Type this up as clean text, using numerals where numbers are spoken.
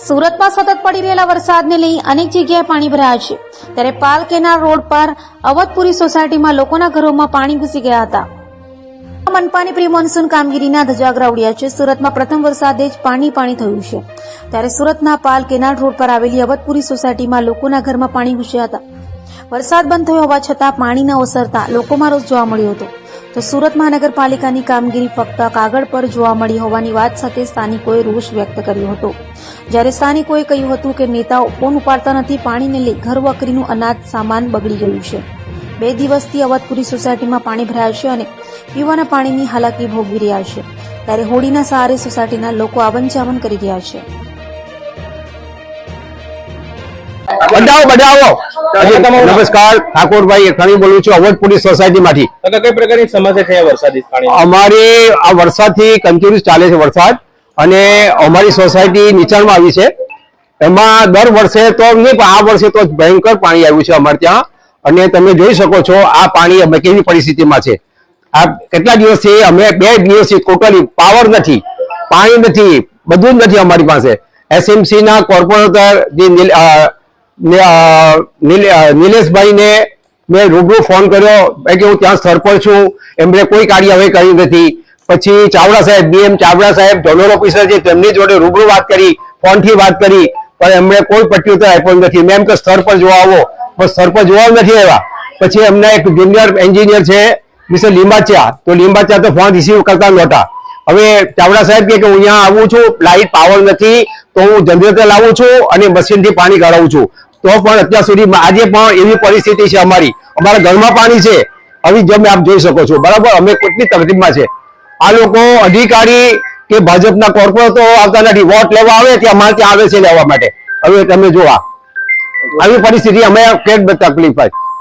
સુરતમાં સતત પડી રહેલા વરસાદને લઈ અનેક જગ્યાએ પાણી ભરાયા છે, ત્યારે પાલ કેનાલ રોડ પર અવધપુરી સોસાયટીમાં લોકોના ઘરોમાં પાણી ઘૂસી ગયા હતા. મનપાની પ્રી મોન્સૂન કામગીરીના ધજાગરા ઉડ્યા છે. સુરતમાં પ્રથમ વરસાદે જ પાણી થયું છે, ત્યારે સુરતના પાલ કેનાલ રોડ પર આવેલી અવધપુરી સોસાયટીમાં લોકોના ઘરમાં પાણી ઘૂસ્યા હતા. વરસાદ બંધ થયો હોવા છતાં પાણી ન ઓસરતા લોકોમાં રોષ જોવા મળ્યો હતો. તો સુરત મહાનગરપાલિકાની કામગીરી ફક્ત કાગળ પર જોવા મળી હોવાની વાત સાથે સ્થાનિકોએ રોષ વ્યક્ત કર્યો હતો. જ્યારે સ્થાનિકોએ કહ્યું હતું કે નેતાઓ ફોન ઉપાડતા નથી, પાણીને લઈ ઘર વકરીનું અનાજ સામાન બગડી ગયું છે. 2 દિવસથી અવધપુરી સોસાયટીમાં પાણી ભરાયા છે અને પીવાના પાણીની હાલાકી ભોગવી રહ્યા છે. ત્યારે હોળીના સહારે સોસાયટીના લોકો આવન જાવન કરી રહ્યા છે. નમસ્કાર, ઠાકોરભાઈ એખાણી બોલું છું, અવધપુરી સોસાયટી માંથી. કઈ પ્રકારની સમસ્યા છે વરસાદી પાણી? અમારી આ વરસાદથી કન્ટિન્યુઅસ ચાલે છે વરસાદ, અને અમારી સોસાયટી નીચાણમાં આવી છે. એમાં દર વર્ષે તો નહીં, પણ આ વર્ષે તો ભયંકર પાણી આવ્યું છે અમારે ત્યાં. અને તમે જોઈ શકો છો આ પાણી અમે કેવી પરિસ્થિતિમાં છે. આ કેટલા દિવસથી અમે 2 દિવસથી ટોટલી પાવર નથી, પાણી નથી, બધું જ નથી અમારી પાસે. એસએમસી ના કોર્પોરેટર નિલેશભાઈને મેં રૂબરૂ ફોન કર્યો કે હું ત્યાં સ્થળ પર છું, એમણે કોઈ કાર્યવાહી કરી નથી. પછી ચાવડા સાહેબ, બીએમ ચાવડા સાહેબ ઝોનલ ઓફિસર છે, તેમની જોડે રૂબરૂ વાત કરી, ફોનથી વાત કરી, પણ એમણે કોઈ પ્રત્યુત્તર આપ્યો નથી. મેં એમ કે સ્થળ પર જોવા આવો, પણ સ્થળ પર જોવા નથી આવ્યા. પછી એમના એક જુનિયર એન્જિનિયર છે મિસ્ટર લીંબાચા, તો લીંબાચા તો ફોન રિસીવ કરતા નહોતા. હવે ચાવડા સાહેબ કે હું અહીંયા આવું છું, લાઇટ પાવર નથી, તો હું જનરેટર લાવું છું અને મશીનથી પાણી કાઢાવું છું. તો પણ અત્યાર સુધી આજે પણ એવી પરિસ્થિતિ છે અમારા ઘરમાં પાણી છે. હવે જેમ આપ જોઈ શકો છો, બરાબર, અમે કેટલી તકલીફમાં છે. આ લોકો અધિકારી કે ભાજપના કોર્પોરેટરો આવતા નથી, વોટ લેવા આવે ત્યાં અમારે ત્યાં આવે છે લેવા માટે. હવે તમે જોવા આવી પરિસ્થિતિ અમે કે તકલીફ થાય.